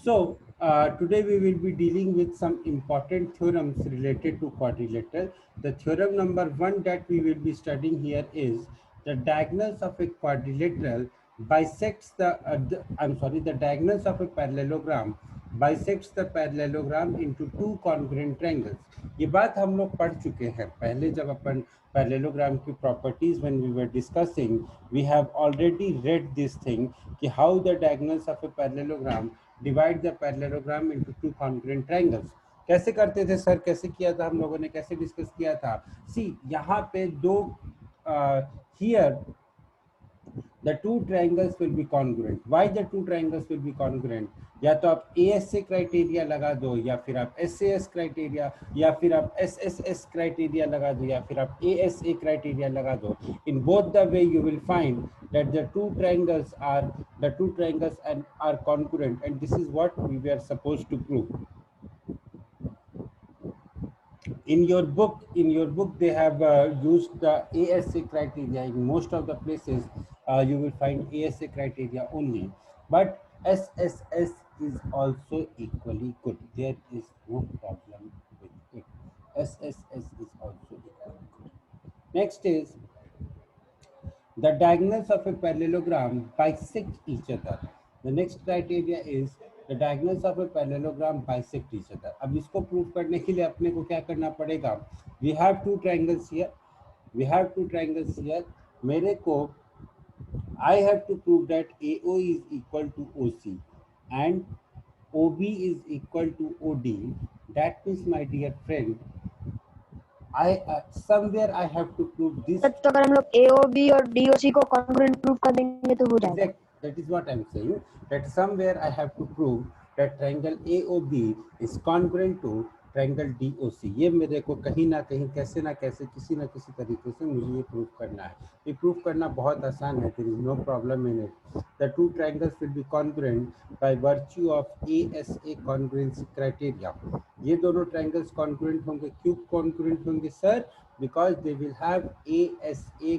So today we will be dealing with some important theorems related to quadrilateral. The theorem number one that we will be studying here is the diagonals of a quadrilateral bisects the diagonals of a parallelogram bisects the parallelogram into two congruent triangles. ये बात हम लोग पढ़ चुके हैं पहले जब अपन parallelogram की properties when we were discussing. We have already read this thing कि how the diagonals of a parallelogram divide the parallelogram into two congruent triangles. कैसे करते थे सर, कैसे किया था हम लोगों ने, कैसे डिस्कस किया था? सी यहाँ पे दो here the two triangles will be congruent. Why the two triangles will be congruent? या तो आप ASA क्राइटेरिया लगा दो, या फिर आप SAS क्राइटेरिया, या फिर आप SSS क्राइटेरिया लगा दो, या फिर आप ASA क्राइटेरिया लगा दो. In both the way you will find that the two triangles are congruent, and this is what we were supposed to prove. In your book they have used the ASA criteria. In most of the places you will find ASA criteria only, but SSS is also equally good. There is no problem with it. SSS is also equally good. Next is the diagonals of a parallelogram bisect each other. The next criteria is the diagonals of a parallelogram bisect each other. अब इसको prove करने के लिए अपने को क्या करना पड़ेगा? We have two triangles here. We have two triangles here. मेरे को I have to prove that AO is equal to OC and OB is equal to OD. That means, my dear friend, somewhere I have to prove this. तो अगर हम लोग AOB और DOC को congruent prove कर देंगे तो हो जाएगा. Exact. That is what I'm saying. That somewhere I have to prove that triangle AOB is congruent to triangle DOC. ये मेरे को कहीं ना कहीं कैसे ना कैसे किसी ना किसी तरीके से मुझे ये प्रूव करना है. ये प्रूव करना बहुत आसान है. There is no problem in it. The two triangles will be congruent by virtue of ASA congruency criteria. ये दोनों triangles congruent होंगे. क्यों congruent होंगे sir? Because they will have ASA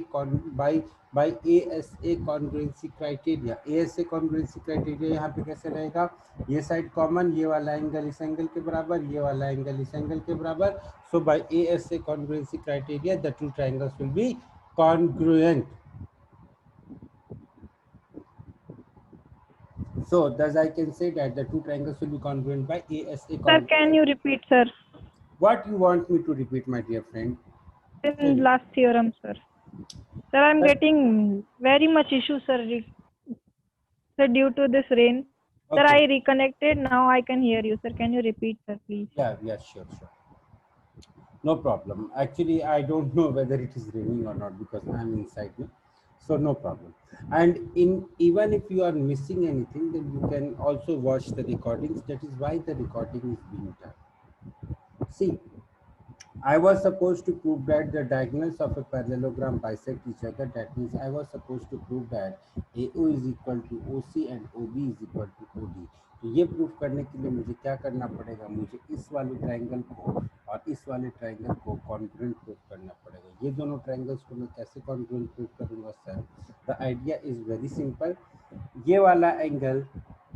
by ASA congruency criteria. ASA congruency criteria यहाँ पे कैसे रहेगा? ये साइड कॉमन, ये वाला एंगल इस एंगल के बराबर, ये वाला एंगल इस एंगल के बराबर. So by ASA congruency criteria, the two triangles will be congruent. So thus I can say that the two triangles will be congruent by ASA. Sir, can you repeat, sir? What you want me to repeat, my dear friend? In last theorem, sir. Sir, I'm getting very much issue, sir. Sir, due to this rain. Okay. Sir, I reconnected. Now I can hear you, sir. Can you repeat, sir, please? Yeah, sure. No problem. Actually, I don't know whether it is raining or not because I'm inside now. So no problem. And even if you are missing anything, then you can also watch the recordings. That is why the recording is being done. See, I was supposed to prove that the diagonals of a parallelogram bisect each other. That means I was supposed to prove that AO is equal to OC and OB is equal to OD. तो ये proof करने के लिए मुझे क्या करना पड़ेगा? मुझे इस वाले ट्रायंगल को और इस वाले ट्रायंगल को कॉन्ग्रुएंट प्रूफ करना पड़ेगा. ये दोनों ट्रायंगल्स को मैं कैसे कॉन्ग्रुएंट प्रूफ करूँगा sir? The idea is very simple. ये वाला एंगल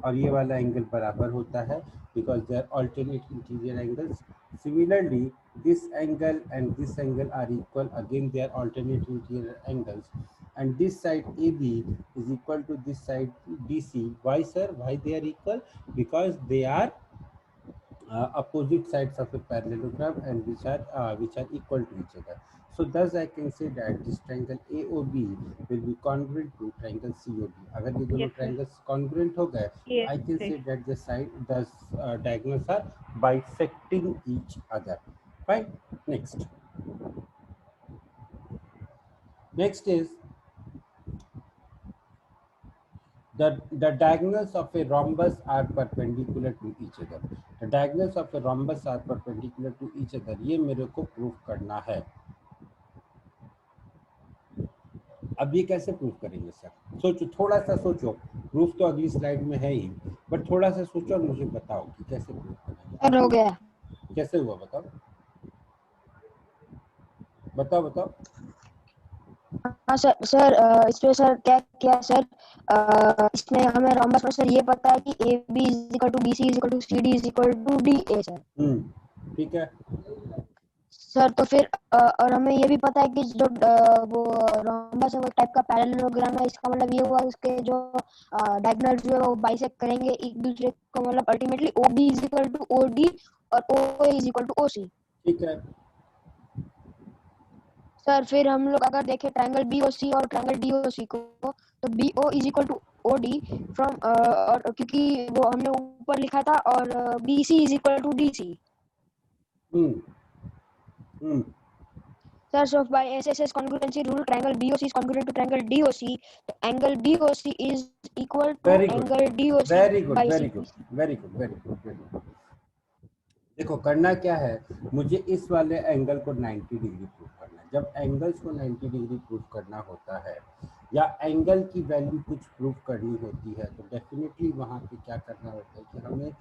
और ये वाला एंगल बराबर होता है because they are alternate interior angles. Similarly, this angle and this angle are equal. Again, they are alternate interior angles. And this side AB is equal to this side DC. Why, sir? Why they are equal? Because they are opposite sides of a parallelogram and which are equal to each other. So thus I can say that this triangle AOB will be congruent to triangle COD. अगर ये दोनों triangles congruent हो गए, I can say that the diagonals are bisecting each other. Fine. Next is the diagonals of a rhombus are perpendicular to each other. The diagonals of a rhombus are perpendicular to each other. ये मेरे को proof करना है. अब ये कैसे proof करेंगे sir? सोचो, थोड़ा सा सोचो. प्रूफ तो अगली स्लाइड में है ही, बट थोड़ा सा सोचो और मुझे बताओ कि कैसे प्रूफ करेंगे. हो गया. कैसे हुआ बताओ. हाँ सर, इसमें सर क्या किया सर, इसमें हमें रोम्बस में सर ये पता है कि A B is equal to B C is equal to C D is equal to D A sir. ठीक है। सर तो फिर और हमें ये भी पता है कि जो वो रोम्बस है वो टाइप का पैरेललोग्राम है, इसका मतलब ये हुआ उसके जो डायगोनल जो है वो बाइसेक्ट करेंगे एक दूसरे को, मतलब ultimately O B is equal to O D और O A is equal to O C. ठीक है। सर फिर हम लोग अगर देखें ट्रायंगल बी ओ सी और ट्रायंगल डी ओ सी को, तो B O is equal to O D from, और क्योंकि वो हमने ऊपर लिखा था, और B C is equal to D C. Sir, so by SSS congruency rule, triangle BOC is congruent to triangle DOC. So angle BOC is equal to very good, angle DOC very good, by very CBC. Good, very good, very good, very good. देखो करना क्या है, मुझे इस वाले angle को 90 degree prove करना है। जब एंगल्स को 90 डिग्री प्रूव करना होता है या एंगल की वैल्यू कुछ प्रूव करनी होती है, तो डेफिनेटली वहाँ पे क्या करना होता है कि हमें,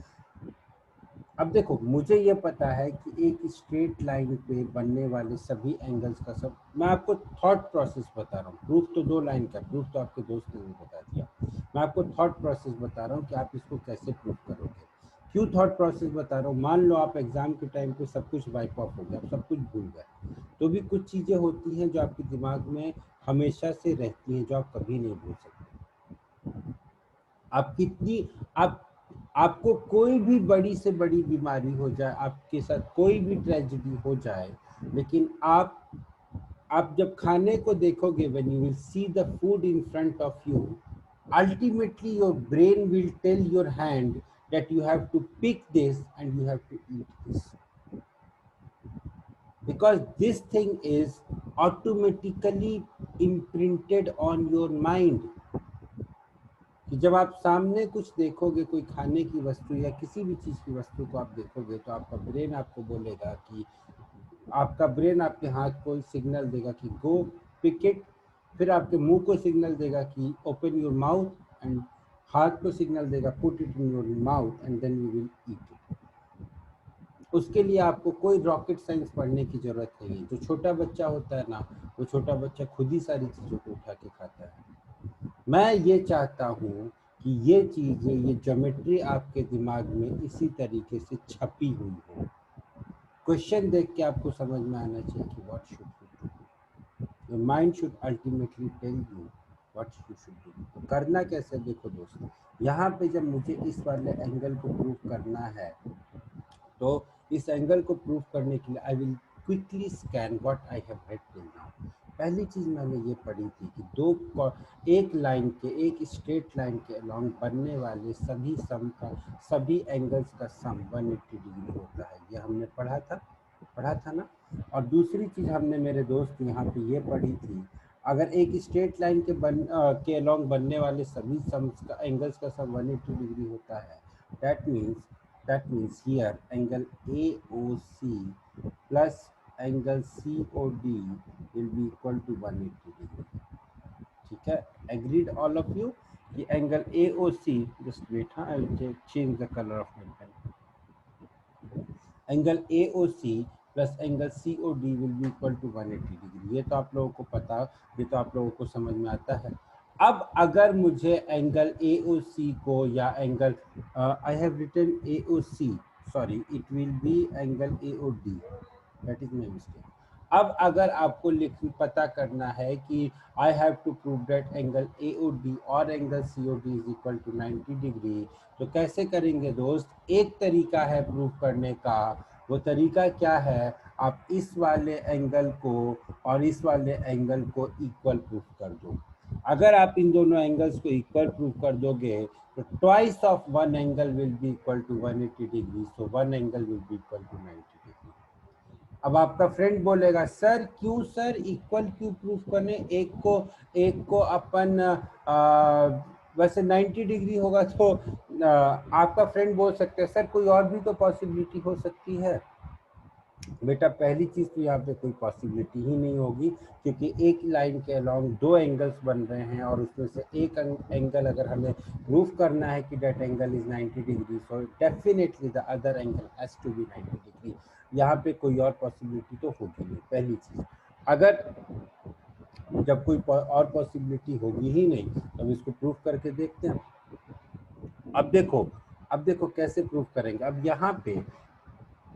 अब देखो मुझे ये पता है कि एक स्ट्रेट लाइन पे बनने वाले सभी एंगल्स का सब, मैं आपको थॉट प्रोसेस बता रहा हूँ। प्रूफ तो 2 लाइन का, प्रूफ तो आपके दोस्त ने भी बता दिया। मैं आपको थॉट प्रोसेस बता रहा हूँ कि आप इसको कैसे प्रूफ करोगे। क्यों थॉट प्रोसेस बता रहा हूँ, मान लो आप एग्जाम के टाइम पे सब कुछ वाइप ऑफ हो गया, आप सब कुछ भूल गए, तो भी कुछ चीज़ें होती हैं जो आपके दिमाग में हमेशा से रहती हैं, जो आप कभी नहीं भूल सकते। आप कितनी, आपको कोई भी बड़ी से बड़ी बीमारी हो जाए, आपके साथ कोई भी ट्रेजेडी हो जाए, लेकिन आप जब खाने को देखोगे, when you will see the food in front of you, ultimately your brain will tell your hand that you have to pick this and you have to eat this, because this thing is automatically imprinted on your mind। कि जब आप सामने कुछ देखोगे, कोई खाने की वस्तु या किसी भी चीज़ की वस्तु को आप देखोगे, तो आपका ब्रेन आपको बोलेगा कि, आपका ब्रेन आपके हाथ को सिग्नल देगा कि गो पिक इट, फिर आपके मुंह को सिग्नल देगा कि ओपन योर माउथ, एंड हाथ को सिग्नल देगा put it in your mouth and then you will eat it. उसके लिए आपको कोई रॉकेट साइंस पढ़ने की जरूरत नहीं है। जो छोटा बच्चा होता है ना, वो छोटा बच्चा खुद ही सारी चीज़ों को उठा के खाता है। मैं ये चाहता हूँ कि ये चीज़ें, ये ज्योमेट्री आपके दिमाग में इसी तरीके से छपी हुई हो। क्वेश्चन देख के आपको समझ में आना चाहिए कि what should you do. Your mind should ultimately tell you what you should do. करना कैसे, देखो दोस्तों, यहाँ पे जब मुझे इस वाले एंगल को प्रूव करना है, तो इस एंगल को प्रूव करने के लिए I will quickly scan what I have read till now. पहली चीज़ मैंने ये पढ़ी थी कि एक लाइन के, एक स्ट्रेट लाइन के अलॉन्ग बनने वाले सभी सम का, सभी एंगल्स का सम 180 डिग्री होता है। ये हमने पढ़ा था ना। और दूसरी चीज़ हमने, मेरे दोस्त, यहाँ पे ये पढ़ी थी, अगर एक स्ट्रेट लाइन के अलॉन्ग बनने वाले सभी सम्स का, एंगल्स का सम 180 डिग्री होता है, that means here angle AOC plus angle COD will be equal to 180 degree। ठीक है, agreed all of you कि angle AOC, just wait, I will change the color of my pen, angle AOC plus angle COD will be equal to 180 degree। ये तो आप लोगों को पता, ये तो आप लोगों को समझ में आता है। अब अगर मुझे एंगल AOC को, या angle, I have written AOC, sorry it will be angle AOD, that is my mistake. अब अगर आपको पता करना है कि I have to prove that angle AOD और angle COD is equal to 90 degree, तो कैसे करेंगे दोस्त? एक तरीका है प्रूव करने का। वो तरीका क्या है? आप इस वाले एंगल को और इस वाले एंगल को इक्वल प्रूव कर दो। अगर आप इन दोनों एंगल्स को इक्वल प्रूव कर दोगे, तो twice of one angle will be equal to 180 degree, so one angle will be equal to 90 degree. अब आपका फ्रेंड बोलेगा, सर क्यों सर इक्वल क्यों प्रूफ करने, एक को अपन वैसे 90 डिग्री होगा, तो आपका फ्रेंड बोल सकते हैं सर कोई और भी तो पॉसिबिलिटी हो सकती है। बेटा पहली चीज़ तो यहाँ पे कोई पॉसिबिलिटी ही नहीं होगी, क्योंकि एक लाइन के अलॉन्ग दो एंगल्स बन रहे हैं, और उसमें से एक एंगल अगर हमें प्रूफ करना है कि that angle is 90 degree, so definitely the other angle has to be 90 degree. यहाँ पे कोई और पॉसिबिलिटी तो होगी नहीं, पहली चीज़। जब कोई और पॉसिबिलिटी होगी ही नहीं तब इसको प्रूव करके देखते हैं। अब देखो कैसे प्रूव करेंगे। अब यहाँ पे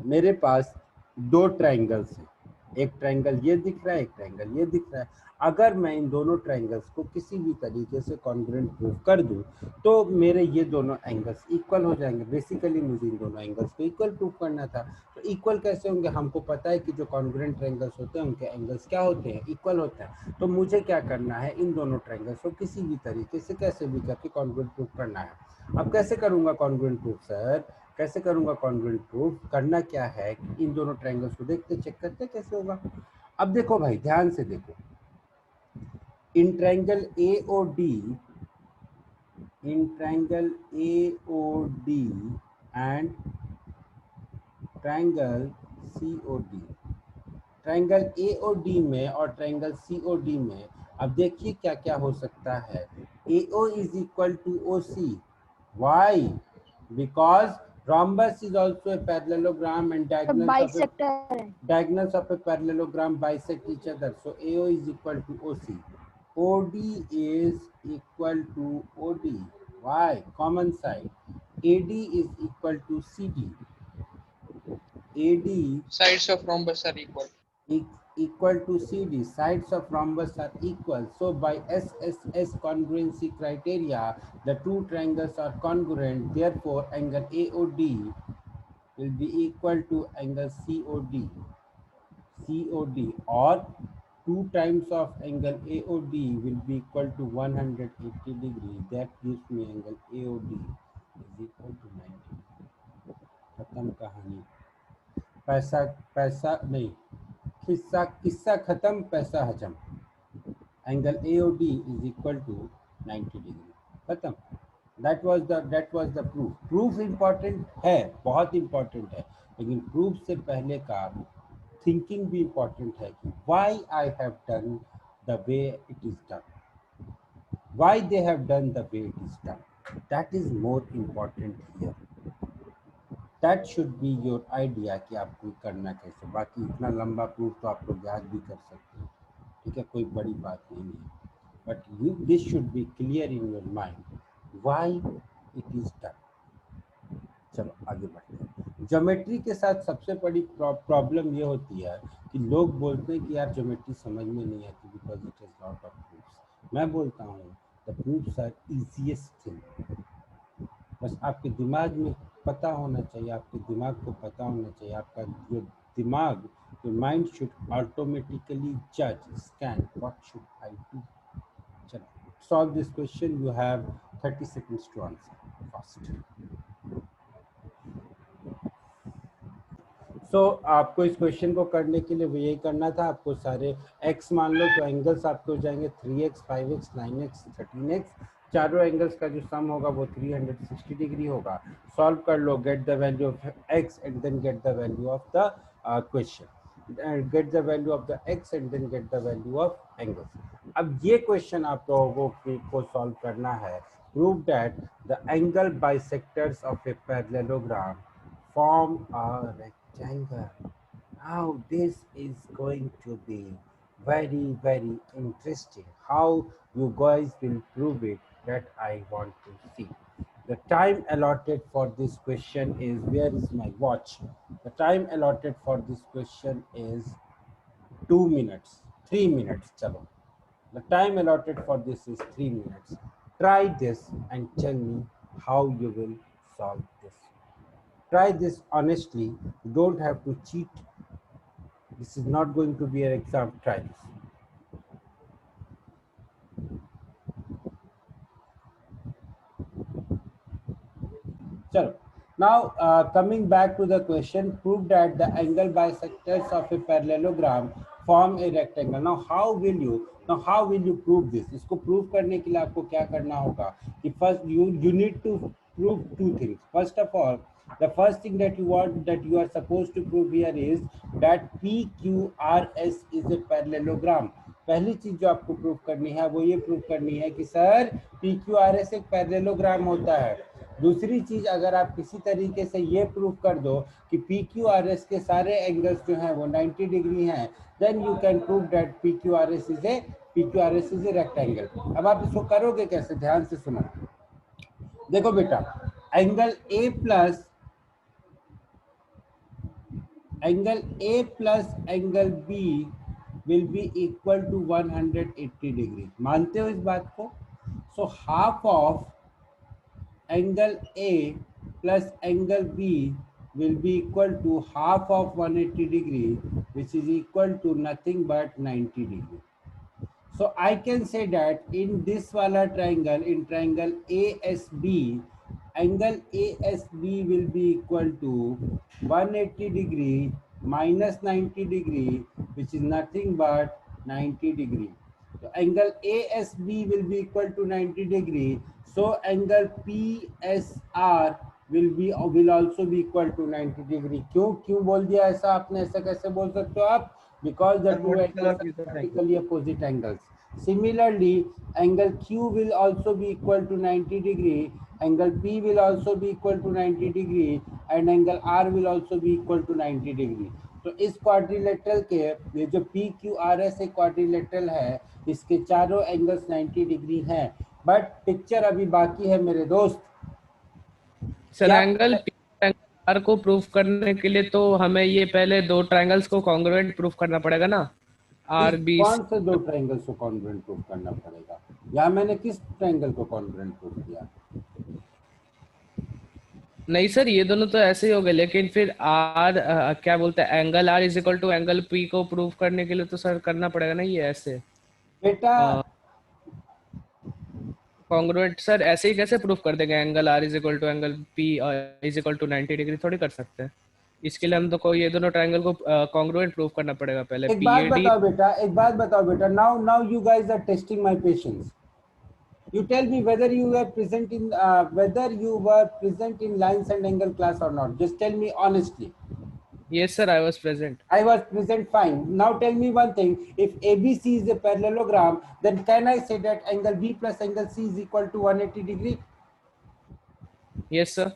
मेरे पास दो ट्रायंगल्स हैं, एक ट्रायंगल ये दिख रहा है, एक ट्रायंगल ये दिख रहा है। अगर मैं इन दोनों ट्रायंगल्स को किसी भी तरीके से कॉन्ग्रुएंट प्रूव कर दूं तो मेरे ये दोनों एंगल्स इक्वल हो जाएंगे। बेसिकली मुझे इन दोनों एंगल्स को इक्वल प्रूव करना था। तो इक्वल कैसे होंगे, हमको पता है कि जो कॉन्ग्रुएंट ट्रायंगल्स होते हैं उनके एंगल्स क्या होते हैं, इक्वल होते हैं। तो मुझे क्या करना है, इन दोनों ट्रायंगल्स को किसी भी तरीके से कैसे भी करके कॉन्ग्रुएंट प्रूव करना है। अब कैसे करूंगा कॉन्ग्रुएंट प्रूफ सर, कैसे करूंगा कॉन्ग्रुएंट प्रूफ? करना क्या है, इन दोनों ट्रायंगल्स को देखते चेक करते कैसे होगा। अब देखो भाई ध्यान से देखो, in triangle AOD, in triangle AOD and triangle COD, triangle AOD में और ट्रायंगल COD में अब देखिए क्या क्या हो सकता है। AO is equal to OC. Why? Because rhombus is also a parallelogram and diagonals of a parallelogram bisect each other. So AO is equal to OC. OD is equal to OD. Why? Common side. AD is equal to CD. AD Sides of rhombus are equal. Equal to CD. Sides of rhombus are equal. So by SSS congruency criteria, the two triangles are congruent. Therefore, angle AOD will be equal to angle COD. COD or 2 times of angle AOD will be equal to 180 degree. That gives me angle AOD is equal to 90. खत्म कहानी। पैसा पैसा नहीं, किस्सा किस्सा खत्म, पैसा हजम। Angle AOD is equal to 90 degree। खत्म। that was the proof important है, बहुत important है, लेकिन proof से पहले का thinking भी important है कि why I have done the way it is done, why they have done the way it is done, that is more important here। That should be your idea कि आपको करना कैसे। बाकी इतना लंबा प्रूफ तो आप लोग याद भी कर सकते हैं, ठीक है, कोई बड़ी बात नहीं है। But you this should be clear in your mind why it is done. चलो आगे बढ़ते हैं। ज्योमेट्री के साथ सबसे बड़ी प्रॉब्लम ये होती है कि लोग बोलते हैं कि यार ज्योमेट्री समझ में नहीं आती because it is lot of proofs. मैं बोलता हूँ the proofs are easiest thing. बस आपके दिमाग में पता होना चाहिए, आपके दिमाग को पता होना चाहिए, आपका जो दिमाग, your mind should automatically judge, scan, what should I do? चलो, solve this question. You have 30 seconds to answer. Fast. So आपको इस क्वेश्चन को करने के लिए यही करना था। आपको सारे x मान लो तो एंगल्स आपके हो जाएंगे 3x, 5x, 9x, 13x। चारों एंगल्स का जो सम होगा वो 360 डिग्री होगा। सॉल्व कर लो, get the value of x and then get the value of the question, get the value of the x and then get the value of angles. अब ये क्वेश्चन आप लोगों को सॉल्व करना है। Prove that the angle bisectors of a parallelogram form a rectangle. Now this is going to be very interesting. How you guys will prove it, that I want to see. The time allotted for this question is, where is my watch? The time allotted for this question is 2 minutes, 3 minutes. Chalo. The time allotted for this is 3 minutes. Try this and tell me how you will solve this. Try this honestly. You don't have to cheat. This is not going to be an exam. Try this. Chalo. Now coming back to the question, prove that the angle bisectors of a parallelogram form a rectangle. Now how will you prove this? इसको prove करने के लिए आपको क्या करना होगा कि first you need to prove two things. First of all, the first thing that you are supposed to prove here is that PQRS is a parallelogram. पहली चीज जो आपको प्रूव करनी है वो ये प्रूव करनी है कि सर PQRS एक पैरेललोग्राम होता है। दूसरी चीज, अगर आप किसी तरीके से ये प्रूव कर दो कि PQRS के सारे एंगल्स जो हैं वो 90 डिग्री हैं, then you can prove that PQRS is a PQRS is a rectangle. अब आप इसको करोगे कैसे, ध्यान से सुनो। देखो बेटा, angle A plus angle B will be equal to 180 degree। मानते हो इस बात को? So half of angle A plus angle B will be equal to half of 180 degree, which is equal to nothing but 90 degree. So I can say that in this wala triangle, in triangle ASB, angle ASB will be equal to 180 degree minus 90 degree, which is nothing but 90 degree. So angle ASB will be equal to 90 degree. So angle PSR will also be equal to 90 degree. क्यों बोल दिया ऐसा आपने? ऐसा कैसे बोल सकते हो आप? Because the two angles are vertically opposite angles. Similarly, angle Q will also be equal to 90 degree, angle P will also be equal to 90 degree, and angle R will also be equal to 90 degree. तो इस quadrilateral के, ये जो PQRS एक quadrilateral है, इसके चारों angles 90 degree हैं। बट पिक्चर अभी बाकी है मेरे दोस्त। सर एंगल आर को प्रूफ करने के लिए तो हमें ये पहले दो ट्रायंगल्स को कॉन्ग्रुएंट प्रूफ करना पड़ेगा ना। आर बी कौन से दो ट्रायंगल्स को कॉन्ग्रुएंट प्रूफ करना पड़ेगा? या मैंने किस ट्रायंगल को कॉन्ग्रुएंट प्रूफ किया? नहीं सर, ये दोनों तो ऐसे ही हो गए, लेकिन फिर आर क्या बोलते हैं, angle R is equal to angle P को प्रूफ करने के लिए तो सर करना पड़ेगा ना ये ऐसे। बेटा कॉन्ग्रुएंट सर ऐसे ही कैसे प्रूफ कर देंगे? Angle R is equal to angle P is equal to 90 degree थोड़ी कर सकते हैं। इसके लिए हम तो को ये दोनों ट्रायंगल को कॉन्ग्रुएंट प्रूफ करना पड़ेगा पहले। एक बात बताओ बेटा, now you guys are testing my patience. You tell me whether you were present in lines and angle class or not. Just tell me honestly. Yes sir, I was present. I was present, fine. Now tell me one thing. If ABC is a parallelogram, then can I say that angle B plus angle C is equal to 180 degree? Yes sir.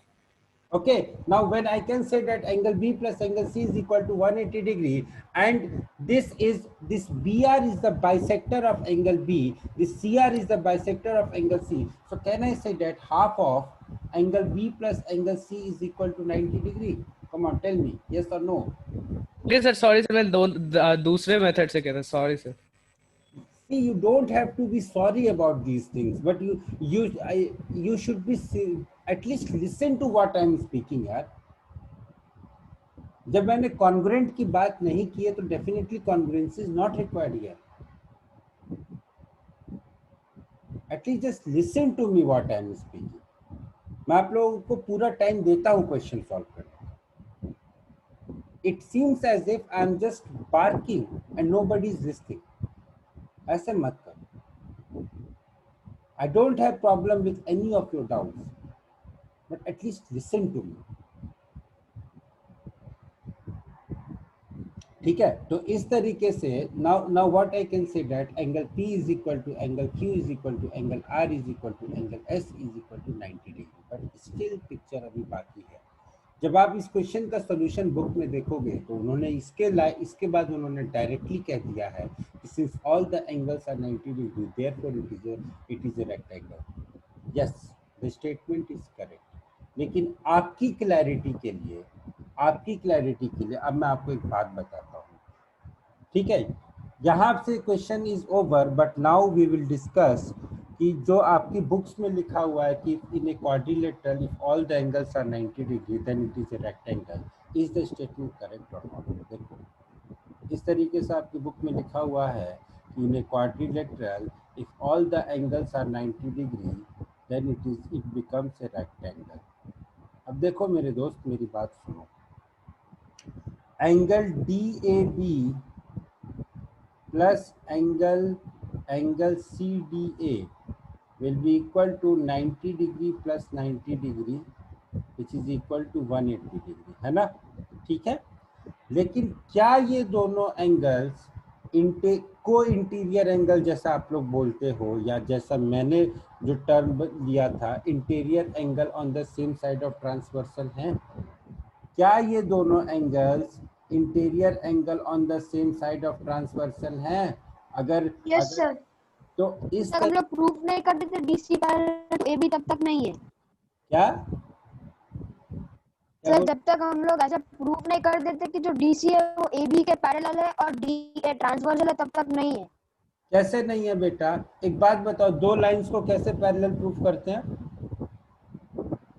Okay, now when I can say that angle B plus angle C is equal to 180 degree, and this BR is the bisector of angle B, this CR is the bisector of angle C. So can I say that half of angle B plus angle C is equal to 90 degree? Come on, tell me, yes or no? Okay sir, sorry sir, मैं दूसरे method से कह रहा, sorry sir. See, you don't have to be sorry about these things, but you should be at least listen to what I am speaking यार। जब मैंने congruent की बात नहीं की है तो definitely congruency is not required here. At least just listen to me what I am speaking. मैं आप लोगों को पूरा टाइम देता हूँ क्वेश्चन सॉल्व करने। It seems as if I am just barking and nobody is listening. ऐसे मत करो। I don't have problem with any of your doubts, but at least listen to me. ठीक है, तो इस तरीके से now what I can say that angle P is equal to angle Q is equal to angle R is equal to angle S is equal to 90 degree. But still picture अभी बाकी है। जब आप इस क्वेश्चन का solution book में देखोगे तो उन्होंने इसके बाद उन्होंने डायरेक्टली कह दिया है कि since all the angles are 90 degree therefore it is a rectangle. Yes, the statement is correct. लेकिन आपकी क्लैरिटी के लिए अब मैं आपको एक बात बताता हूँ। ठीक है, यहाँ से question is over, but now we will discuss कि जो आपकी बुक्स में लिखा हुआ है कि in a quadrilateral if all the angles are 90 degree then it is a rectangle, is the statement correct or not? देखो, इस तरीके से आपकी बुक में लिखा हुआ है कि in a quadrilateral if all the angles are 90 degree then it becomes a rectangle. अब देखो मेरे दोस्त, मेरी बात सुनो। Angle DAB plus angle CDA will be equal to 90 degree plus 90 degree which is equal to 180 degree, है ना? ठीक है, लेकिन क्या ये दोनों एंगल्स को इंटीरियर एंगल जैसा आप लोग बोलते हो, या जैसा मैंने जो टर्म लिया था interior angle on the same side of transversal हैं? क्या ये दोनों angles interior angle on the same side of transversal हैं? अगर यस अगर सर, तो जब इस तक हम लोग प्रूफ नहीं कर देते डीसी पैरेलल टू एबी तब तक नहीं है। क्या क्या सर बोल जब तक हम लोग ऐसा प्रूफ नहीं कर देते कि जो डीसी है वो एबी के पैरेलल है और डी ट्रांसवर्सल है तब तक नहीं है। कैसे नहीं है बेटा? एक बात बताओ, दो लाइंस को कैसे पैरेलल प्रूफ करते हैं?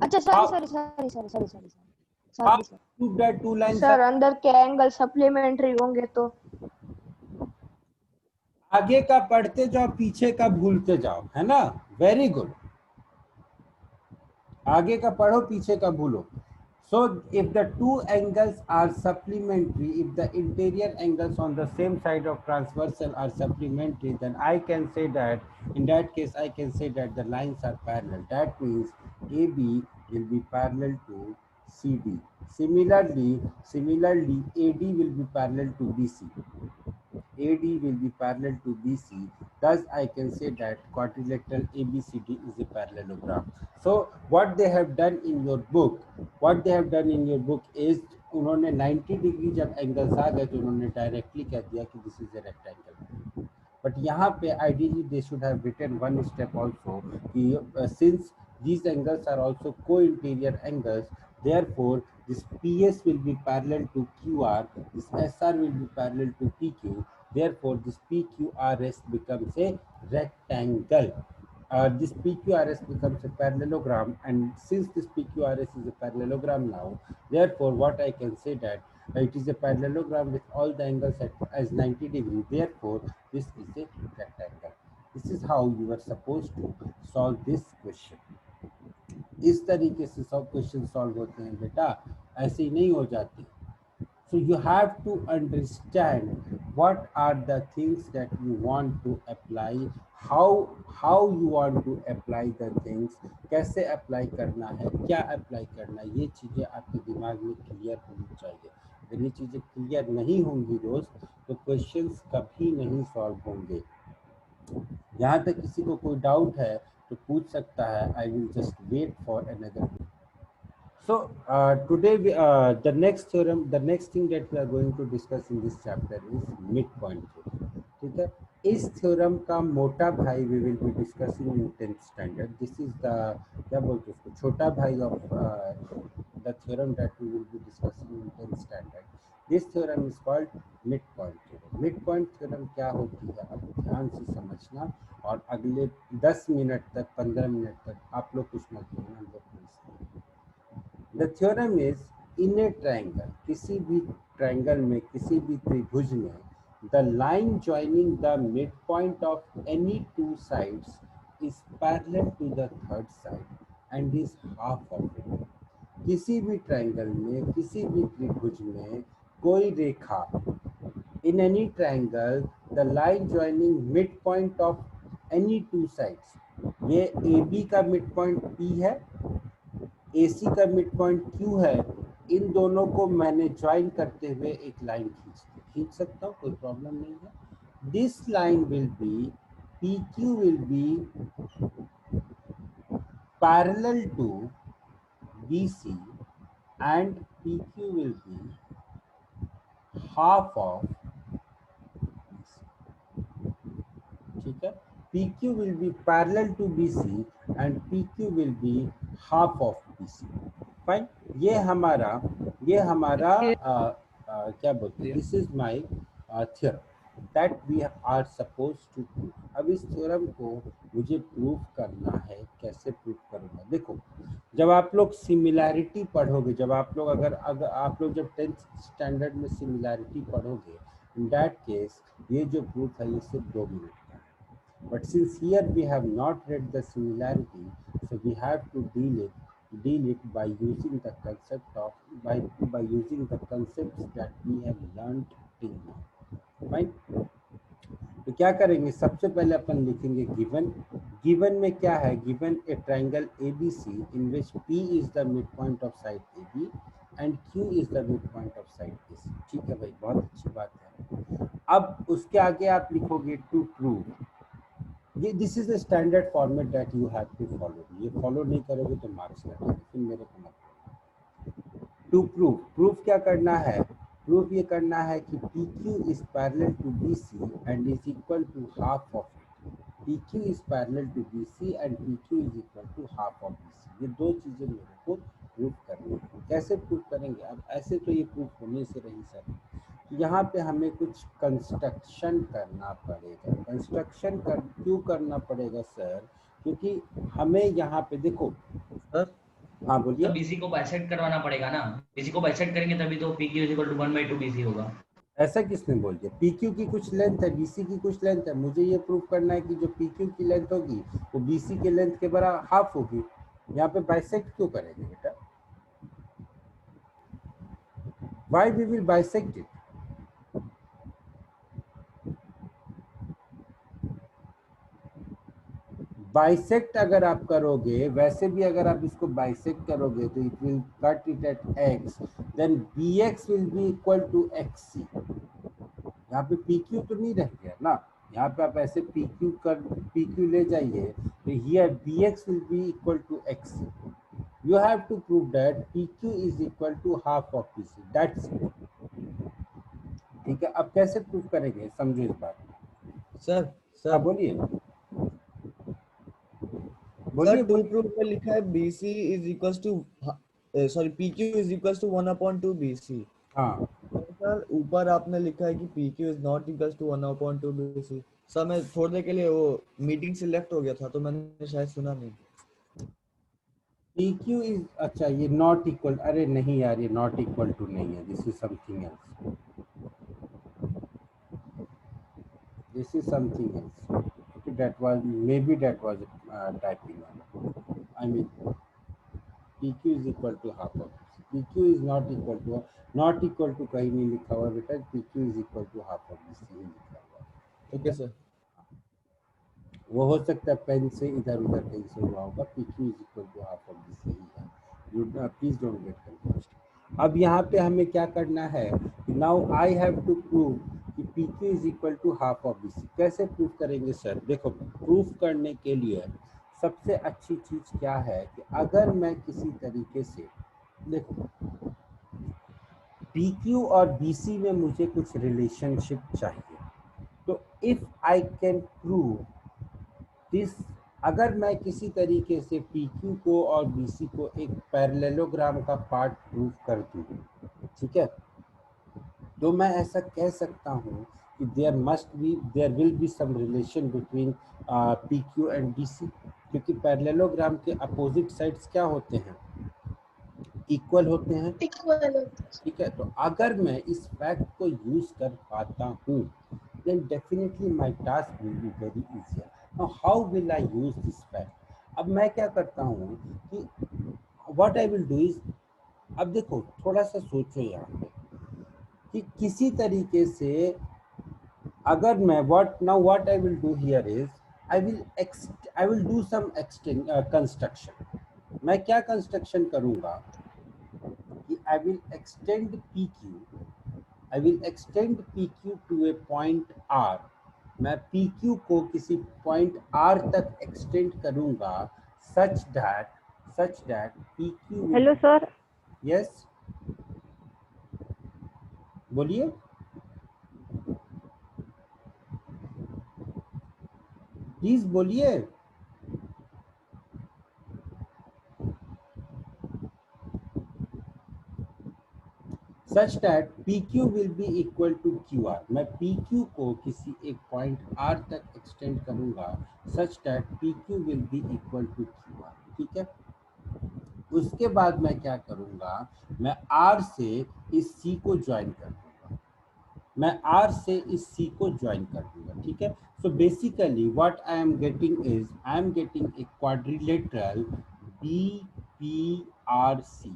अच्छा sorry how sorry sorry sorry sorry sorry how sorry sir. Prove that two lines sir are? अंदर के एंगल सप्लीमेंट्री होंगे तो। आगे का पढ़ते जाओ, पीछे का भूलते जाओ, है ना? Very good. आगे का पढ़ो, पीछे का भूलो. So if the two angles are supplementary, if the interior angles on the same side of transversal are supplementary, then I can say that, in that case I can say that the lines are parallel. That means AB will be parallel to CD. Similarly AD will be parallel to BC. AD will be parallel to BC. Thus, I can say that quadrilateral ABCD is a parallelogram. So, what they have done in your book, is उन्होंने 90 degree जब angles आ गए तो उन्होंने directly कह दिया कि this is a rectangle. But यहाँ पे ideally they should have written one step also कि since these angles are also co-interior angles, therefore this PS will be parallel to QR, this SR will be parallel to PQ, therefore this PQRS becomes a rectangle. This PQRS becomes a parallelogram, and since this PQRS is a parallelogram now, therefore what I can say that it is a parallelogram with all the angles as 90 degrees, therefore this is a rectangle. This is how you are supposed to solve this question. इस तरीके से सब question solve होते हैं बेटा, ऐसे ही नहीं हो जाते. So you have to understand what are the things that you want to apply, how you want to apply the things, कैसे अप्लाई करना है, क्या अप्लाई करना है, ये चीज़ें आपके दिमाग में क्लियर होनी चाहिए. अगर ये चीज़ें क्लियर नहीं होंगी दोस्त तो क्वेश्चंस कभी नहीं सॉल्व होंगे. यहाँ तक किसी को कोई डाउट है तो पूछ सकता है. I will just wait for another. So today the next thing that we are going to discuss in this chapter is midpoint theorem. ठीक है, इस थ्योरम का मोटा भाई we will be discussing in 10th standard. This is the क्या बोलते हैं उसको, छोटा भाई of the theorem that we will be discussing in 10th standard. This theorem is called midpoint theorem. Midpoint theorem क्या होती है अब ध्यान से समझना, और अगले 10 मिनट तक 15 मिनट तक आप लोग कुछ मत बोलना, हम लोग The theorem is in a triangle, किसी भी ट्रायंगल में, किसी भी त्रिभुज में, the line joining the midpoint of any two sides is parallel to the third side and is half of it. किसी भी ट्रायंगल में, किसी भी त्रिभुज में कोई रेखा, in any triangle the line joining midpoint of any two sides, ये AB का midpoint P है, AC का मिड पॉइंट Q है, इन दोनों को मैंने ज्वाइन करते हुए एक लाइन खींच सकता हूँ, कोई प्रॉब्लम नहीं है. This line will be PQ will be parallel to BC and PQ will be half of BC. ठीक है, PQ will be parallel to BC and PQ will be half of BC. Fine. ये हमारा क्या बोलते हैं, this is my theorem that we are suppose to prove. अब इस theorem को मुझे प्रूव करना है. कैसे प्रूव करूँगा? देखो, जब आप लोग सिमिलैरिटी पढ़ोगे, जब आप लोग अगर आप लोग जब 10th स्टैंडर्ड में सिमिलैरिटी पढ़ोगे, इन दैट केस ये जो प्रूफ है ये सिर्फ 2 मिनट का है. But since here we have not read the similarity, so we have to deal it by using the concept of by using the concepts that we have learned till now. Fine. तो क्या करेंगे, सबसे पहले अपन लिखेंगे given में क्या है. Given A triangle ABC in which P is the midpoint of side AB and Q is the midpoint of side AC. ठीक है भाई, बहुत अच्छी बात है. अब उसके आगे आप लिखोगे to prove. This is the standard format that you have to follow. ये फॉलो नहीं करोगे तो मार्क्स लगेंगे, फिर मेरे को मत. टू प्रूव क्या करना है, प्रूफ ये करना है कि P Q is parallel to B C and is equal to half of it. P Q is parallel to B C and P Q is equal to half of B C. ये दो चीजें मेरे को proof करनी है। कैसे proof करेंगे? अब ऐसे तो ये प्रूफ होने से रही सर, यहाँ पे हमें कुछ कंस्ट्रक्शन करना पड़ेगा। कंस्ट्रक्शन क्यों करना पड़ेगा सर? क्योंकि हमें यहाँ पे देखो सर हाँ बोलिए। बीसी को बाइसेक्ट करवाना पड़ेगा ना, बीसी को बाइसेक्ट करेंगे तभी तो P Q is equal to 1/2 BC होगा। ऐसा किसने बोल दिया? पी क्यू की कुछ लेंथ है, बीसी की कुछ लेंथ है, मुझे ये प्रूव करना है कि जो पी क्यू की लेंथ होगी वो बीसी के लेंथ के बराबर हाफ होगी। यहाँ पे बाइसेक्ट क्यों करेंगे बेटा? Why we will bisect it? Bisect अगर आप करोगे, वैसे भी अगर आप इसको बाइसेक्ट करोगे तो it will cut it at X, then B X will be equal to X C. यहाँ पे पी क्यू तो नहीं रह गया ना, यहाँ पे आप ऐसे पी क्यू ले जाइए तो here B X will be equal to X C. You have to prove that P Q is equal to half of P C, that's it. ठीक है, अब कैसे प्रूव करेंगे समझो इस बात को। सर हाँ सर बोलिए सर टू प्रूफ में लिखा है BC is equals to sorry PQ is equals to 1/2 BC। हाँ सर ऊपर आपने लिखा है कि PQ is not equals to 1/2 BC। Sir मैं थोड़ी देर के लिए वो मीटिंग से लेफ्ट हो गया था तो मैंने शायद सुना नहीं। पी क्यू इज, अच्छा ये नॉट इक्वल, अरे नहीं यार ये नॉट इक्वल टू नहीं है, this is something else, this is something else. Okay, that was maybe that was typing, I mean P Q is equal to half of, P Q is not equal to कहीं नहीं लिखा हुआ बेटा, P Q is equal to half of this ही लिखा हुआ। Okay sir. वो हो सकता है पेन से इधर उधर कहीं से हुआ होगा। P Q is equal to half of this ही है, you please don't get confused. अब यहाँ पे हमें क्या करना है, now I have to prove कि P Q is equal to half of B C. कैसे प्रूव करेंगे सर? देखो प्रूफ करने के लिए सबसे अच्छी चीज क्या है कि अगर मैं किसी तरीके से, देखो पी क्यू और बी सी में मुझे कुछ रिलेशनशिप चाहिए, तो if I can prove this, अगर मैं किसी तरीके से पी क्यू को और बी सी को एक पैरेललोग्राम का पार्ट प्रूव कर दूँ, ठीक है, तो मैं ऐसा कह सकता हूँ कि there will be some relation between P Q and B C, क्योंकि पैरेललोग्राम के अपोजिट साइड्स क्या होते हैं? इक्वल होते हैं। ठीक है, तो अगर मैं इस फैक्ट को यूज कर पाता हूँ then definitely my task will be very easier. Now how will I use this fact? अब मैं क्या करता हूँ कि what I will do is, अब देखो थोड़ा सा सोचो यहाँ पे कि किसी तरीके से अगर मैं what I will do here is I will do some construction। मैं क्या कंस्ट्रक्शन करूँगा कि I will extend PQ to a point R। मैं PQ को किसी पॉइंट R तक एक्सटेंड करूंगा such that PQ। Hello sir. Yes बोलिए। प्लीज बोलिए। such that PQ will be equal to QR। मैं PQ को किसी एक पॉइंट R तक एक्सटेंड करूंगा such that PQ will be equal to QR। ठीक है, उसके बाद मैं क्या करूंगा, मैं R से इस C को ज्वाइन कर दूंगा, मैं R से इस C को ज्वाइन कर दूंगा। ठीक है, so basically what I am getting is I am getting a quadrilateral BPRC।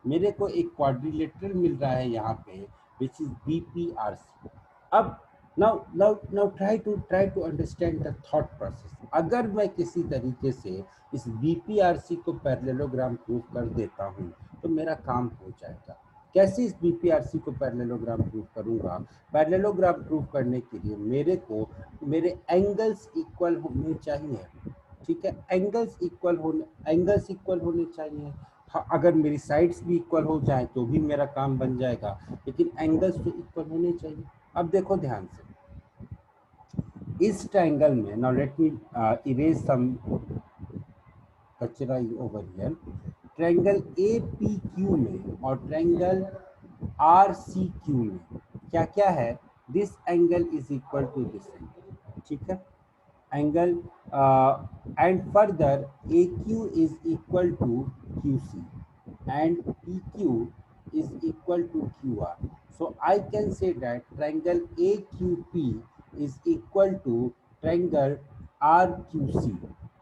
मेरे को एक क्वाड्रिलेटरल मिल रहा है यहाँ पे विच इज BPRC। अब now try to understand the thought process। अगर मैं किसी तरीके से इस BPRC को पैरेललोग्राम प्रूव कर देता हूँ तो मेरा काम हो जाएगा। कैसे इस BPRC को पैरेललोग्राम प्रूव करूंगा? पैरेललोग्राम प्रूव करने के लिए मेरे एंगल्स इक्वल होने चाहिए। ठीक है, एंगल्स इक्वल होने चाहिए। हाँ, अगर मेरी साइड्स भी इक्वल हो जाए तो भी मेरा काम बन जाएगा, लेकिन एंगल्स तो इक्वल होने चाहिए। अब देखो ध्यान से, इस ट्रायंगल में, नाउ लेट मी इरेज सम कचरा over here, triangle A P Q में और ट्रायंगल आर सी क्यू में क्या क्या है, this angle is equal to this angle, ठीक है, angle and further AQ is equal to QC and PQ is equal to QR. So I can say that triangle AQP is equal to triangle RQC.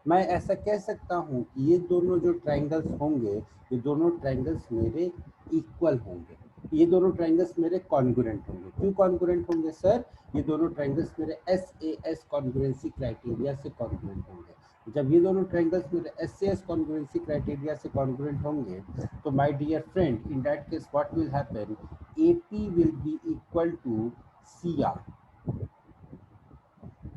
मैं ऐसा कह सकता हूँ कि ये दोनों जो ट्रायंगल्स होंगे, ये दोनों ट्रायंगल्स मेरे इक्वल होंगे, ये दोनों ट्रायंगल्स मेरे कॉन्ग्रुएंट होंगे। क्यों कॉन्ग्रुएंट होंगे सर? ये दोनों ट्रायंगल्स मेरे SAS कॉन्ग्रुएंसी क्राइटेरिया से कॉन्ग्रुएंट होंगे। जब ये दोनों ट्रायंगल्स मेरे SAS कॉन्ग्रुएंसी क्राइटेरिया से कॉन्ग्रुएंट होंगे, तो my dear friend, in that case what will happen, AP will be equal to CR,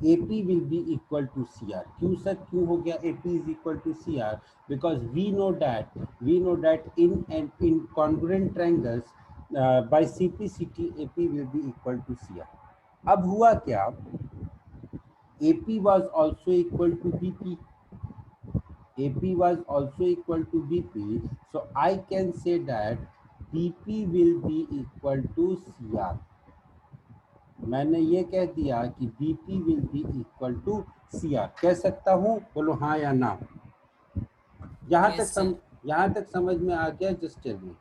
AP will be equal to CR. क्यों सर, क्यों हो गया AP is equal to CR? Because we know that in congruent triangles by CP/CT AP will be equal to CR. अब हुआ क्या, AP was also equal to BP. AP was also equal to BP. So I can say that BP will be equal to CR. मैंने ये कह दिया कि BP will be equal to CR, कह सकता हूँ? बोलो हाँ या ना। यहाँ तक समझ में आ गया? Just tell me.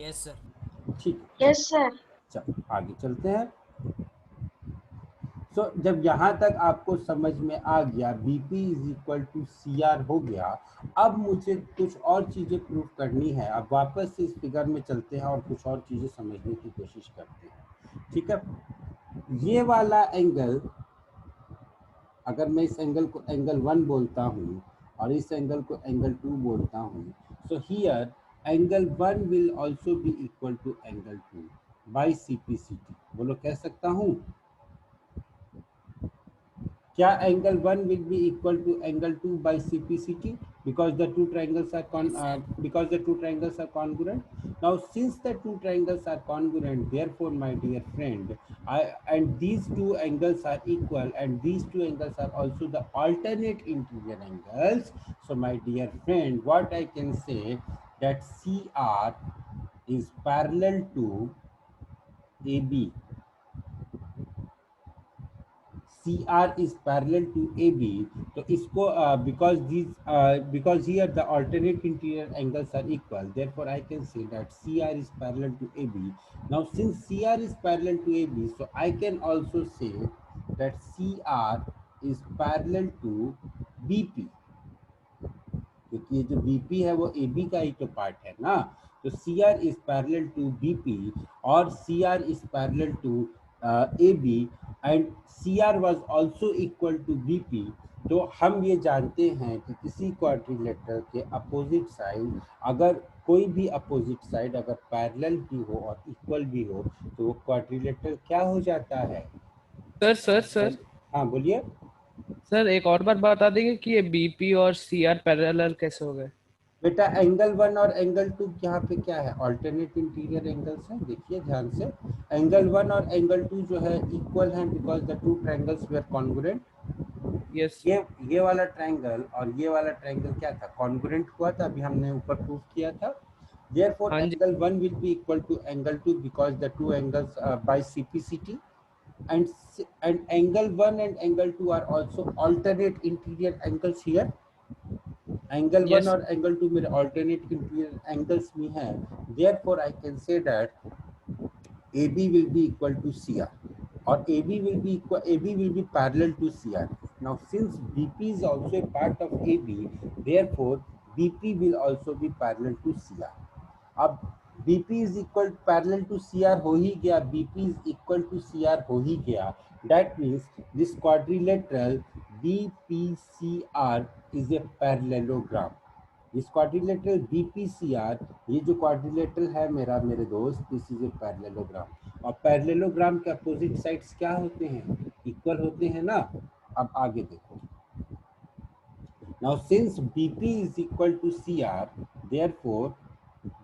Yes sir. ठीक, यस सर। चलो आगे चलते हैं। सो जब यहाँ तक आपको समझ में आ गया, BP is equal to CR हो गया, अब मुझे कुछ और चीजें प्रूव करनी है। अब वापस से इस फिगर में चलते हैं और कुछ और चीजें समझने की कोशिश करते हैं, ठीक है। ये वाला एंगल, अगर मैं इस एंगल को एंगल 1 बोलता हूँ और इस एंगल को एंगल 2 बोलता हूँ, so here angle 1 will also be equal to angle 2 by CP/CT। बोलो, कह सकता हूँ? क्या angle 1 will be equal to angle 2 by CP/CT because the two triangles are congruent. Now since the two triangles are congruent, therefore my dear friend, and these two angles are equal and these two angles are also the alternate interior angles. So my dear friend, what I can say, that CR is parallel to AB. CR is parallel to AB, तो इसको because here the alternate interior angles are equal, therefore I can say that CR is parallel to AB. Now since CR is parallel to AB, so I can also say that CR is parallel to BP, क्योंकि ये जो BP है वो AB का ही तो part है ना। तो CR is parallel to BP और CR is parallel to AB and CR was also equal to BP। तो हम ये जानते हैं कि किसी क्वाड्रिलेटरल के अपोजिट साइड, अगर कोई भी अपोजिट साइड अगर पैरेलल भी हो और इक्वल भी हो, तो वो क्वाड्रिलेटरल क्या हो जाता है? सर हाँ बोलिए सर, एक और बार बता देंगे कि ये BP और CR पैरेलल कैसे हो गए? बेटा, एंगल 1 और एंगल 2 यहाँ पे क्या है? ऑल्टरनेट इंटीरियर एंगल्स हैं। देखिए ध्यान से, एंगल 1 और एंगल 2 जो है इक्वल हैं because the two triangles were congruent. Yes. ये वाला ट्रायंगल और ये वाला ट्रायंगल क्या था? कॉन्ग्रुएंट हुआ था, अभी हमने ऊपर प्रूव किया था। देयरफॉर हाँ जी। Angle 1 will be equal to angle 2 because the two angles by CP/CT and angle 1 and angle 2 are also alternate interior angles here. Angle 1 Yes. और एंगल 2 मेरे ऑल्टरनेट इंटीरियर एंगल्स में है। Therefore I can say that AB will be equal to CR और AB will be parallel to CR. Now since BP is also a part of AB, therefore BP will also be parallel to CR. अब BP is equal parallel to CR हो ही गया, BP is equal to CR हो ही गया। That means this quadrilateral BPCR is a parallelogram. This quadrilateral BPCR, ये जो quadrilateral है मेरा, मेरे दोस्त, this is a parallelogram. और parallelogram के अपोजिट साइड्स क्या होते हैं? इक्वल होते हैं ना। अब आगे देखो, Now, since BP is equal to CR, therefore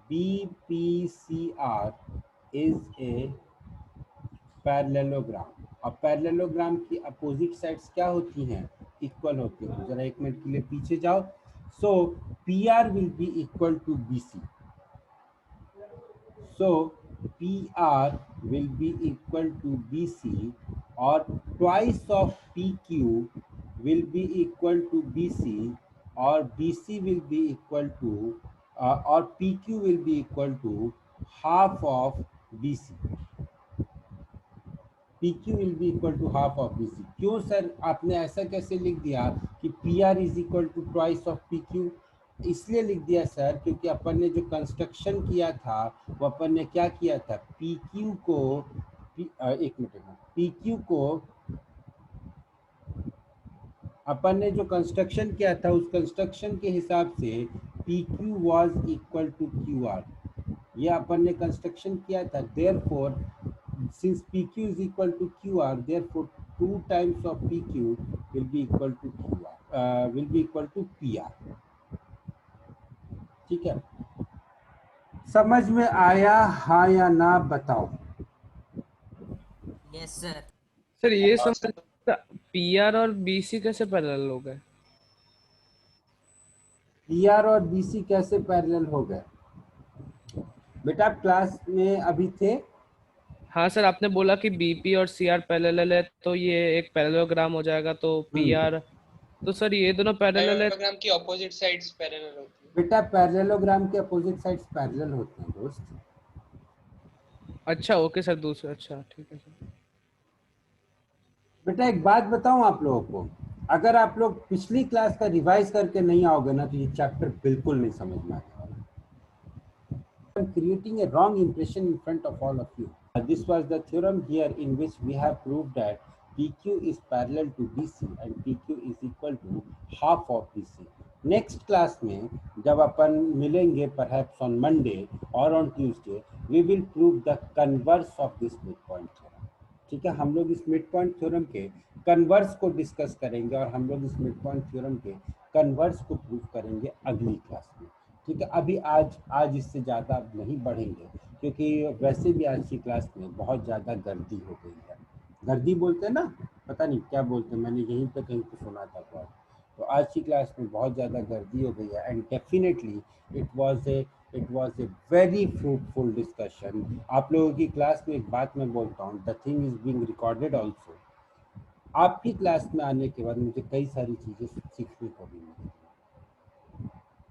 BPCR is a parallelogram. अब पैरेललोग्राम की अपोजिट साइड्स क्या होती हैं? इक्वल होती हैं. जरा एक मिनट के लिए पीछे जाओ. So PR will be equal to BC. So PR will be equal to BC, or twice of PQ will be equal to BC, or BC will be equal to or PQ will be equal to half of BC. PQ will be equal to half of BC. क्यों sir आपने ऐसा कैसे लिख दिया कि PR is equal to twice of PQ? इसलिए लिख दिया सर क्योंकि अपन ने जो कंस्ट्रक्शन किया था वो अपन ने क्या किया था, PQ को एक मिनट, PQ को अपन ने जो कंस्ट्रक्शन किया था उस कंस्ट्रक्शन के हिसाब से PQ was equal to QR. ये अपन ने कंस्ट्रक्शन किया था. Therefore, since PQ is equal to QR, therefore 2 times of PQ will be equal to QR, will be equal to PR. ठीक है, समझ में आया हाँ या ना बताओ? Yes sir. सर ये समझ PR और BC कैसे पैरेलल हो गए? PR और BC कैसे पैरेलल हो गए? बेटा आप क्लास में अभी थे? हाँ सर, आपने बोला कि BP और CR पैरेलल है तो ये एक पैरेललोग्राम हो जाएगा. तो PR, तो सर ये दोनों पैरेलल है. पैरेललोग्राम की ऑपोजिट साइड्स पैरेलल होती है. बेटा पैरेललोग्राम के अपोजिट साइड्स पैरेलल होते हैं दोस्त. अच्छा ओके सर, दूसरा, अच्छा ठीक है सर. बेटा एक बात बताऊं आप लोगों को, अगर आप लोग पिछली क्लास का रिवाइज करके नहीं आओगे ना तो ये चैप्टर बिल्कुल नहीं समझ में आने वाला. I'm creating a wrong impression in front of all of you. This was the theorem here in which we have proved that PQ is parallel to BC and PQ is equal to half of BC. Next class में जब अपन मिलेंगे perhaps on Monday or on Tuesday, we will prove the converse of this midpoint theorem. ठीक है, हम लोग इस mid point theorem के converse को डिस्कस करेंगे और हम लोग इस मिड पॉइंट थ्योरम के कन्वर्स को प्रूव करेंगे अगली क्लास में. ठीक है, अभी आज इससे ज़्यादा नहीं बढ़ेंगे क्योंकि वैसे भी आज की क्लास में बहुत ज़्यादा गर्दी हो गई है. गर्दी बोलते हैं ना, पता नहीं क्या बोलते हैं, मैंने यहीं पे कहीं पे सुना था बहुत. तो आज की क्लास में बहुत ज़्यादा गर्दी हो गई है and definitely it was a very fruitful discussion. आप लोगों की क्लास में एक बात मैं बोलता हूँ, the thing is being recorded also. आपकी क्लास में आने के बाद मुझे कई सारी चीज़ें सीखने को भी मिली.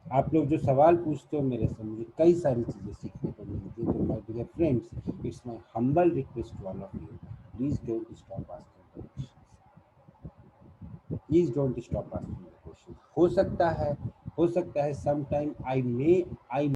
आप लोग जो सवाल पूछते हो मेरे से मुझे कई सारी चीज़ें सीखने को मिलती है. तो my dear friends, it's my humble request to all of you, please don't stop asking questions. Please don't stop asking questions. हो सकता है सम टाइम आई